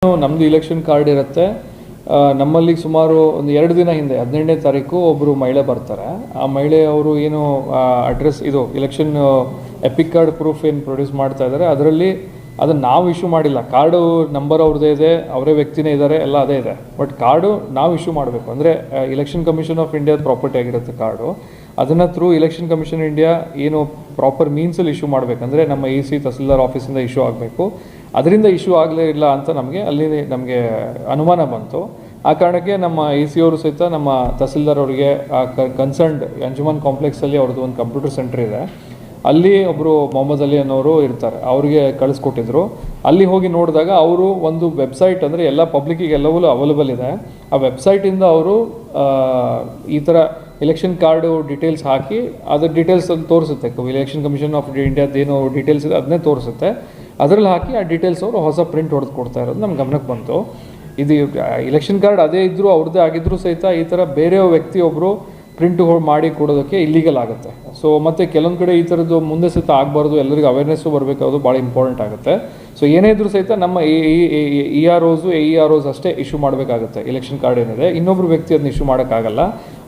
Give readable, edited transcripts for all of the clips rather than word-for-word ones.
ನಮ್ಮದು election card ಇರುತ್ತೆ. ನಮ್ಮಲ್ಲಿ ಸುಮಾರು ಒಂದು 2 ದಿನ ಹಿಂದೆ 18ನೇ ತಾರೀಕು ಒಬ್ಬರು ಮಹಿಳೆ ಬರ್ತಾರೆ. ಆ ಮಹಿಳೆ ಅವರು ಏನು ಅಡ್ರೆಸ್ ಇದು ಇಲೆಕ್ಷನ್ ಎಪಿಕ್ ಕಾರ್ಡ್ ಪ್ರೂಫ್ ಏನು ಪ್ರೊಡ್ಯೂಸ್ ಮಾಡ್ತಾ ಇದ್ದಾರೆ, ಅದರಲ್ಲಿ ಅದನ್ನು ನಾವು ಇಶ್ಯೂ ಮಾಡಿಲ್ಲ. ಕಾರ್ಡು ನಂಬರ್ ಅವ್ರದ್ದೇ ಇದೆ, ಅವರೇ ವ್ಯಕ್ತಿನೇ ಇದ್ದಾರೆ, ಎಲ್ಲ ಅದೇ ಇದೆ. ಬಟ್ ಕಾರ್ಡು ನಾವು ಇಶ್ಯೂ ಮಾಡಬೇಕು. ಅಂದರೆ ಇಲೆಕ್ಷನ್ ಕಮಿಷನ್ ಆಫ್ ಇಂಡಿಯಾದ ಪ್ರಾಪರ್ಟಿ ಆಗಿರುತ್ತೆ ಕಾರ್ಡು. ಅದನ್ನು ಥ್ರೂ ಇಲೆಕ್ಷನ್ ಕಮಿಷನ್ ಇಂಡಿಯಾ ಏನು ಪ್ರಾಪರ್ ಮೀನ್ಸಲ್ಲಿ ಇಶ್ಯೂ ಮಾಡಬೇಕಂದ್ರೆ ನಮ್ಮ AC ತಹಸೀಲ್ದಾರ್ ಆಫೀಸಿಂದ ಇಶ್ಯೂ ಆಗಬೇಕು. ಅದರಿಂದ ಇಶ್ಯೂ ಆಗಲೇ ಇಲ್ಲ ಅಂತ ನಮಗೆ ಅನುಮಾನ ಬಂತು. ಆ ಕಾರಣಕ್ಕೆ ನಮ್ಮ AC ಅವರು ಸಹಿತ ನಮ್ಮ ತಹಸೀಲ್ದಾರ್ ಅವರಿಗೆ ಕನ್ಸರ್ನ್ಡ್ ಅಂಜುಮನ್ ಕಾಂಪ್ಲೆಕ್ಸಲ್ಲಿ ಅವ್ರದ್ದು ಒಂದು ಕಂಪ್ಯೂಟರ್ ಸೆಂಟರ್ ಇದೆ, ಅಲ್ಲಿ ಒಬ್ಬರು ಮೊಹಮ್ಮದ್ ಅಲಿ ಅನ್ನೋರು ಇರ್ತಾರೆ, ಅವ್ರಿಗೆ ಕಳಿಸ್ಕೊಟ್ಟಿದ್ರು. ಅಲ್ಲಿ ಹೋಗಿ ನೋಡಿದಾಗ ಅವರು ಒಂದು ವೆಬ್ಸೈಟ್, ಅಂದರೆ ಎಲ್ಲ ಪಬ್ಲಿಕ್ಕಿಗೆ ಎಲ್ಲವೂ ಅವೈಲೇಬಲ್ ಇದೆ, ಆ ವೆಬ್ಸೈಟಿಂದ ಅವರು ಈ ಥರ ಎಲೆಕ್ಷನ್ ಕಾರ್ಡು ಡೀಟೇಲ್ಸ್ ಹಾಕಿ ಅದ್ರ ಡೀಟೇಲ್ಸ್ ಅಲ್ಲಿ ತೋರಿಸುತ್ತೆ. ಇಲೆಕ್ಷನ್ ಕಮಿಷನ್ ಆಫ್ ಇಂಡಿಯಾದೇನು ಡೀಟೇಲ್ಸ್ ಇದೆ ಅದನ್ನೇ ತೋರಿಸುತ್ತೆ. ಅದರಲ್ಲಿ ಹಾಕಿ ಆ ಡೀಟೇಲ್ಸ್ ಅವರು ಹೊಸ ಪ್ರಿಂಟ್ ಹೊಡೆದು ಕೊಡ್ತಾ ಇರೋದು ನಮ್ಮ ಗಮನಕ್ಕೆ ಬಂತು. ಇದು ಇಲೆಕ್ಷನ್ ಕಾರ್ಡ್ ಅದೇ ಇದ್ದರೂ ಅವ್ರದ್ದೇ ಆಗಿದ್ದರೂ ಸಹಿತ ಈ ಥರ ಬೇರೆ ವ್ಯಕ್ತಿಯೊಬ್ಬರು ಪ್ರಿಂಟ್ ಮಾಡಿ ಕೊಡೋದಕ್ಕೆ ಇಲ್ಲೀಗಲ್ ಆಗುತ್ತೆ. ಸೊ ಮತ್ತು ಕೆಲವೊಂದು ಕಡೆ ಈ ಥರದ್ದು ಮುಂದೆ ಸಹಿತ ಆಗಬಾರ್ದು, ಎಲ್ಲರಿಗೂ ಅವೇರ್ನೆಸ್ಸು ಬರಬೇಕು, ಅದು ಭಾಳ ಇಂಪಾರ್ಟೆಂಟ್ ಆಗುತ್ತೆ. ಸೊ ಏನೇ ಇದ್ರೂ ಸಹಿತ ನಮ್ಮ EROs AEROs ಅಷ್ಟೇ ಇಶ್ಯೂ ಮಾಡಬೇಕಾಗುತ್ತೆ. ಎಲೆಕ್ಷನ್ ಕಾರ್ಡ್ ಏನಿದೆ ಇನ್ನೊಬ್ಬರು ವ್ಯಕ್ತಿ ಅದನ್ನ ಇಶ್ಯೂ ಮಾಡೋಕ್ಕಾಗಲ್ಲ.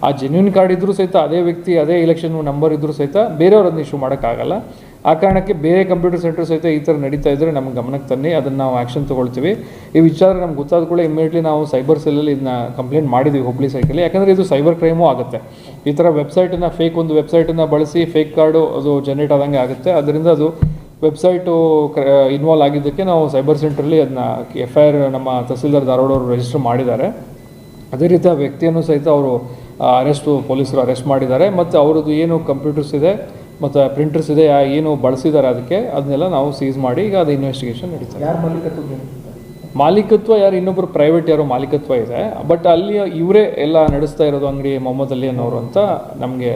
ಆ ಜೆನ್ಯೂನ್ ಕಾರ್ಡ್ ಇದ್ದರೂ ಸಹಿತ ಅದೇ ವ್ಯಕ್ತಿ ಅದೇ ಇಲೆಕ್ಷನ್ ನಂಬರ್ ಇದ್ದರೂ ಸಹಿತ ಬೇರೆಯವ್ರು ಅದನ್ನ ಇಶ್ಯೂ ಮಾಡೋಕ್ಕಾಗಲ್ಲ. ಆ ಕಾರಣಕ್ಕೆ ಬೇರೆ ಕಂಪ್ಯೂಟರ್ ಸೆಂಟರ್ ಸಹಿತ ಈ ಥರ ನಡೀತಾ ಇದ್ದರೆ ನಮ್ಮ ಗಮನಕ್ಕೆ ತನ್ನಿ, ಅದನ್ನು ನಾವು ಆ್ಯಕ್ಷನ್ ತೊಗೊಳ್ತೀವಿ. ಈ ವಿಚಾರ ನಮ್ಗೆ ಗೊತ್ತಾದ ಕೂಡ ಇಮಿಡಿಯೇಟ್ಲಿ ನಾವು ಸೈಬರ್ ಸೆಲ್ಲಲ್ಲಿ ಇದನ್ನ ಕಂಪ್ಲೇಂಟ್ ಮಾಡಿದ್ವಿ ಹುಬ್ಳಿ ಸೈಕಲ್ಲಿ. ಯಾಕಂದರೆ ಇದು ಸೈಬರ್ ಕ್ರೈಮೂ ಆಗುತ್ತೆ. ಈ ಥರ ವೆಬ್ಸೈಟನ್ನು ಒಂದು ವೆಬ್ಸೈಟನ್ನು ಬಳಸಿ ಫೇಕ್ ಕಾರ್ಡು ಅದು ಜನರೇಟ್ ಆದಂಗೆ ಆಗುತ್ತೆ. ಅದರಿಂದ ಅದು ವೆಬ್ಸೈಟು ಇನ್ವಾಲ್ವ್ ಆಗಿದ್ದಕ್ಕೆ ನಾವು ಸೈಬರ್ ಸೆಂಟ್ರಲ್ಲಿ ಅದನ್ನ FIR ನಮ್ಮ ತಹಸೀಲ್ದಾರ್ ಧಾರವಾಡ ಅವರು ರಿಜಿಸ್ಟರ್ ಮಾಡಿದ್ದಾರೆ. ಅದೇ ರೀತಿ ಆ ವ್ಯಕ್ತಿಯನ್ನು ಸಹಿತ ಅವರು ಪೊಲೀಸರು ಅರೆಸ್ಟ್ ಮಾಡಿದ್ದಾರೆ. ಮತ್ತು ಅವ್ರದ್ದು ಏನು ಕಂಪ್ಯೂಟರ್ಸ್ ಇದೆ ಮತ್ತು ಪ್ರಿಂಟರ್ಸ್ ಇದೆ ಏನು ಬಳಸಿದ್ದಾರೆ ಅದನ್ನೆಲ್ಲ ನಾವು ಸೀಸ್ ಮಾಡಿ ಈಗ ಅದು ಇನ್ವೆಸ್ಟಿಗೇಷನ್ ನಡೀತಾರೆ. ಮಾಲೀಕತ್ವ ಯಾರು ಇನ್ನೊಬ್ಬರು ಪ್ರೈವೇಟ್ ಯಾರೋ ಮಾಲೀಕತ್ವ ಇದೆ, ಬಟ್ ಅಲ್ಲಿ ಇವರೇ ಎಲ್ಲ ನಡೆಸ್ತಾ ಇರೋದು ಅಂಗಡಿ ಮೊಹಮ್ಮದ್ ಅಲಿ ಅನ್ನೋರು ಅಂತ ನಮಗೆ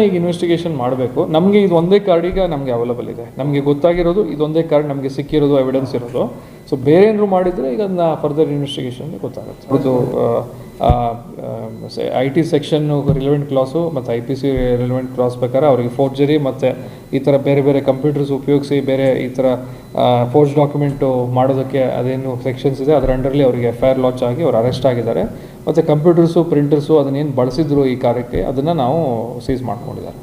ಈಗ ಇನ್ವೆಸ್ಟಿಗೇಷನ್ ಮಾಡಬೇಕು. ನಮಗೆ ಇದು ಒಂದೇ ಕಾರ್ಡ್ ಈಗ ನಮಗೆ ಅವೈಲೇಬಲ್ ಇದೆ, ನಮಗೆ ಗೊತ್ತಾಗಿರೋದು ಇದೊಂದೇ ಕಾರ್ಡ್ ನಮಗೆ ಸಿಕ್ಕಿರೋದು, ಎವಿಡೆನ್ಸ್ ಇರೋದು. ಸೊ ಬೇರೆ ಏನಾದ್ರು ಮಾಡಿದರೆ ಈಗ ಅದನ್ನ ಫರ್ದರ್ ಇನ್ವೆಸ್ಟಿಗೇಷನ್ ಗೊತ್ತಾಗುತ್ತೆ. ಅದು IT ಸೆಕ್ಷನ್ ರಿಲೆವೆಂಟ್ ಕ್ಲಾಸು ಮತ್ತು IPC ರಿಲೆವೆಂಟ್ ಕ್ಲಾಸ್ ಪ್ರಕಾರ ಅವರಿಗೆ ಫೋರ್ಜರಿ ಮತ್ತು ಈ ಥರ ಬೇರೆ ಬೇರೆ ಕಂಪ್ಯೂಟರ್ಸ್ ಉಪಯೋಗಿಸಿ ಬೇರೆ ಈ ಥರ ಫೋರ್ಜ್ ಡಾಕ್ಯುಮೆಂಟು ಮಾಡೋದಕ್ಕೆ ಅದೇನು ಸೆಕ್ಷನ್ಸ್ ಇದೆ ಅದರ ಅಂಡರ್ಲಿ ಅವರಿಗೆ FIR ಲಾಂಚ್ ಆಗಿ ಅವರು ಅರೆಸ್ಟ್ ಆಗಿದ್ದಾರೆ. ಮತ್ತು ಕಂಪ್ಯೂಟರ್ಸು ಪ್ರಿಂಟರ್ಸು ಅದನ್ನೇನು ಬಳಸಿದ್ರು ಈ ಕಾರ್ಯಕ್ಕೆ ಅದನ್ನು ನಾವು ಸೀಸ್ ಮಾಡ್ಕೊಂಡಿದ್ದಾರೆ.